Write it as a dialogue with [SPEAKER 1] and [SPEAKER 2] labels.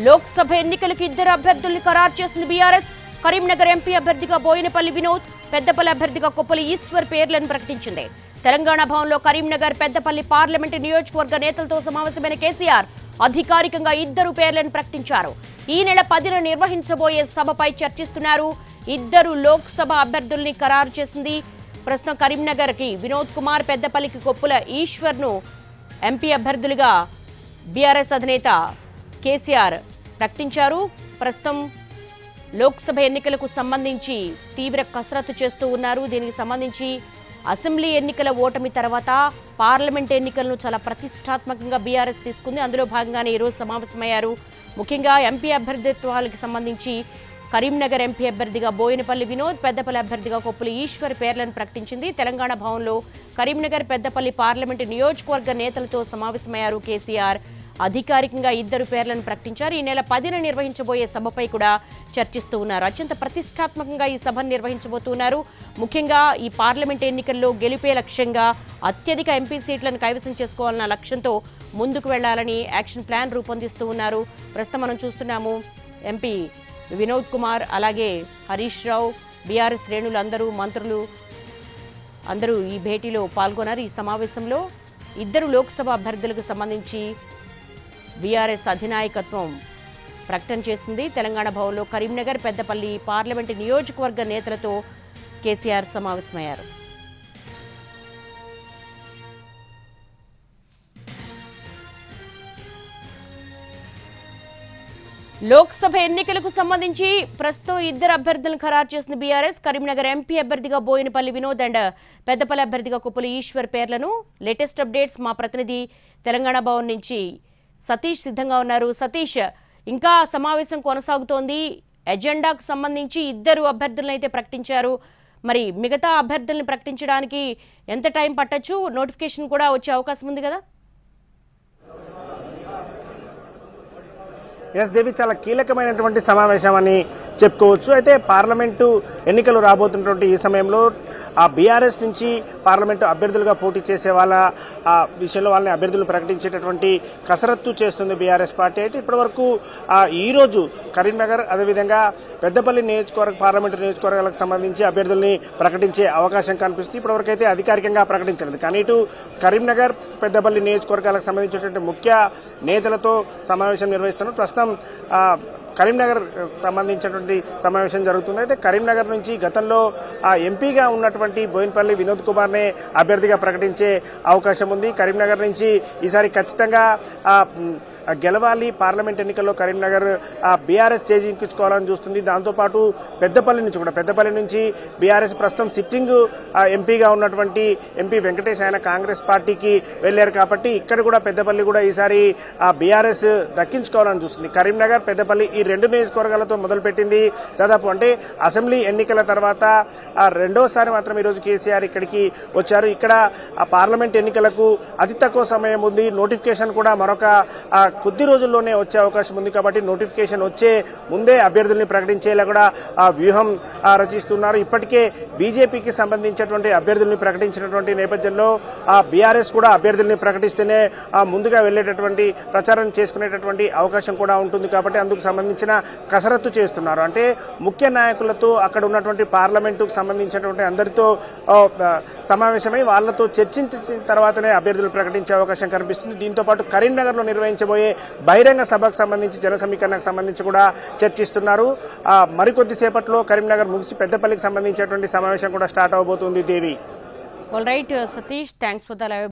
[SPEAKER 1] లోక్సభ ఎన్నికలకు ఇద్దరు అభ్యర్థుల్ని ఖరారు చేసింది బీఆర్ఎస్. కరీంనగర్ ఎంపీ అభ్యర్థిగా బోయినపల్లి వినోద్, పెద్దపల్లి అభ్యర్థిగా కొప్పలి ఈశ్వర్ పేర్లను ప్రకటించింది. తెలంగాణ భవన్లో కరీంనగర్, పెద్దపల్లి పార్లమెంటు నియోజకవర్గ నేతలతో సమావేశమైన కేసీఆర్ అధికారికంగా ఇద్దరు పేర్లను ప్రకటించారు. ఈ నెల 10న నిర్వహించబోయే సభపై చర్చిస్తున్నారు. ఇద్దరు లోక్సభ అభ్యర్థుల్ని ఖరారు చేసింది. ప్రస్తుతం కరీంనగర్ కి వినోద్ కుమార్, పెద్దపల్లికి కొప్పుల ఈశ్వర్ ను ఎంపీ అభ్యర్థులుగా బీఆర్ఎస్ అధినేత కేసీఆర్ ప్రకటించారు. ప్రస్తుతం లోక్సభ ఎన్నికలకు సంబంధించి తీవ్ర కసరత్తు చేస్తూ ఉన్నారు. దీనికి సంబంధించి అసెంబ్లీ ఎన్నికల ఓటమి తర్వాత పార్లమెంట్ ఎన్నికలను చాలా ప్రతిష్టాత్మకంగా బీఆర్ఎస్ తీసుకుంది. అందులో భాగంగానే ఈరోజు సమావేశమయ్యారు. ముఖ్యంగా ఎంపీ అభ్యర్థిత్వాలకు సంబంధించి కరీంనగర్ ఎంపీ అభ్యర్థిగా బోయినపల్లి వినోద్, పెద్దపల్లి అభ్యర్థిగా కొప్పుల ఈశ్వర్ పేర్లను ప్రకటించింది. తెలంగాణ భవన్లో కరీంనగర్, పెద్దపల్లి పార్లమెంటు నియోజకవర్గ నేతలతో సమావేశమయ్యారు కేసీఆర్. అధికారికంగా ఇద్దరు పేర్లను ప్రకటించారు. ఈ నెల 10న నిర్వహించబోయే సభపై కూడా చర్చిస్తూ ఉన్నారు. అత్యంత ప్రతిష్టాత్మకంగా ఈ సభను నిర్వహించబోతున్నారు. ముఖ్యంగా ఈ పార్లమెంట్ ఎన్నికల్లో గెలిపే లక్ష్యంగా అత్యధిక ఎంపీ సీట్లను కైవసం చేసుకోవాలన్న లక్ష్యంతో ముందుకు వెళ్లాలని యాక్షన్ ప్లాన్ రూపొందిస్తూ ఉన్నారు. ప్రస్తుతం మనం చూస్తున్నాము ఎంపీ వినోద్ కుమార్, అలాగే హరీష్ రావు, బీఆర్ఎస్ శ్రేణులు అందరూ, మంత్రులు అందరూ ఈ భేటీలో పాల్గొన్నారు. ఈ సమావేశంలో ఇద్దరు లోక్సభ అభ్యర్థులకు సంబంధించి బీఆర్ఎస్ అధినాయకత్వం ప్రకటన చేసింది. తెలంగాణ భవన్లో కరీంనగర్, పెద్దపల్లి పార్లమెంటు నియోజకవర్గ నేతలతో కేసీఆర్ సమావేశమయ్యారు. లోక్సభ ఎన్నికలకు సంబంధించి ప్రస్తుతం ఇద్దరు అభ్యర్థులను ఖరారు చేసిన బీఆర్ఎస్. కరీంనగర్ ఎంపీ అభ్యర్థిగా బోయినపల్లి వినోద్ అండ్ పెద్దపల్లి అభ్యర్థిగా కొప్పుల ఈశ్వర్ పేర్లను లేటెస్ట్ అప్డేట్స్ మా ప్రతినిధి తెలంగాణ భవన్ నుంచి సతీష్ సిద్ధంగా ఉన్నారు. సతీష్, ఇంకా సమావేశం కొనసాగుతోంది. ఎజెండాకు సంబంధించి ఇద్దరు అభ్యర్థులను అయితే ప్రకటించారు. మరి మిగతా అభ్యర్థులను ప్రకటించడానికి ఎంత టైం పట్టొచ్చు? నోటిఫికేషన్ కూడా వచ్చే అవకాశం ఉంది కదా?
[SPEAKER 2] ఎస్ దేవి, చాలా కీలకమైనటువంటి సమావేశం అని చెప్పుకోవచ్చు. అయితే పార్లమెంటు ఎన్నికలు రాబోతున్నటువంటి ఈ సమయంలో ఆ బీఆర్ఎస్ నుంచి పార్లమెంటు అభ్యర్థులుగా పోటీ చేసే వాళ్ళ విషయంలో వాళ్ళని అభ్యర్థులు ప్రకటించేటటువంటి కసరత్తు చేస్తుంది బీఆర్ఎస్ పార్టీ. అయితే ఇప్పటివరకు ఈరోజు కరీంనగర్, అదేవిధంగా పెద్దపల్లి నియోజకవర్గ పార్లమెంటు నియోజకవర్గాలకు సంబంధించి అభ్యర్థుల్ని ప్రకటించే అవకాశం కనిపిస్తుంది. ఇప్పటివరకు అయితే అధికారికంగా ప్రకటించలేదు. కానీ ఇటు కరీంనగర్, పెద్దపల్లి నియోజకవర్గాలకు సంబంధించినటువంటి ముఖ్య నేతలతో సమావేశం నిర్వహిస్తున్నారు. ప్రస్తుతం కరీంనగర్ సంబంధించినటువంటి సమావేశం జరుగుతుంది. అయితే కరీంనగర్ నుంచి గతంలో ఎంపీగా ఉన్నటువంటి బోయినపల్లి వినోద్ కుమార్నే అభ్యర్థిగా ప్రకటించే అవకాశం ఉంది. కరీంనగర్ నుంచి ఈసారి ఖచ్చితంగా గెలవాలి. పార్లమెంట్ ఎన్నికల్లో కరీంనగర్ బీఆర్ఎస్ చేజించుకోవాలని చూస్తుంది. దాంతోపాటు పెద్దపల్లి నుంచి కూడా, పెద్దపల్లి నుంచి బీఆర్ఎస్ ప్రస్తుతం సిట్టింగ్ ఎంపీగా ఉన్నటువంటి ఎంపీ వెంకటేష్ ఆయన కాంగ్రెస్ పార్టీకి వెళ్లారు. కాబట్టి ఇక్కడ కూడా పెద్దపల్లి కూడా ఈసారి బీఆర్ఎస్ దక్కించుకోవాలని చూస్తుంది. కరీంనగర్, పెద్దపల్లి ఈ రెండు నియోజకవర్గాలతో మొదలుపెట్టింది. దాదాపు అంటే అసెంబ్లీ ఎన్నికల తర్వాత రెండోసారి మాత్రం ఈరోజు కేసీఆర్ ఇక్కడికి వచ్చారు. ఇక్కడ పార్లమెంట్ ఎన్నికలకు అతి తక్కువ సమయం ఉంది. నోటిఫికేషన్ కూడా మరొక కొద్ది రోజుల్లోనే వచ్చే అవకాశం ఉంది. కాబట్టి నోటిఫికేషన్ వచ్చే ముందే అభ్యర్థుల్ని ప్రకటించేలా కూడా వ్యూహం రచిస్తున్నారు. ఇప్పటికే బీజేపీకి సంబంధించినటువంటి అభ్యర్థుల్ని ప్రకటించినటువంటి నేపథ్యంలో బీఆర్ఎస్ కూడా అభ్యర్థుల్ని ప్రకటిస్తేనే ముందుగా వెళ్లేటటువంటి ప్రచారం చేసుకునేటటువంటి అవకాశం కూడా ఉంటుంది. కాబట్టి అందుకు సంబంధించిన కసరత్తు చేస్తున్నారు. అంటే ముఖ్య నాయకులతో, అక్కడ ఉన్నటువంటి పార్లమెంటుకు సంబంధించినటువంటి అందరితో సమావేశమై వాళ్లతో చర్చించిన తర్వాతనే అభ్యర్థులు ప్రకటించే అవకాశం కనిపిస్తుంది. దీంతో పాటు కరీంనగర్ లో నిర్వహించబోయే బహిరంగ సభకు సంబంధించి, జన సమీకరణకు సంబంధించి కూడా చర్చిస్తున్నారు. మరికొద్ది సేపట్లో కరీంనగర్ ముగిసి పెద్దపల్లికి సంబంధించినటువంటి సమావేశం కూడా స్టార్ట్ అవబోతుంది. Devi.
[SPEAKER 1] All right Satish, thanks for the live.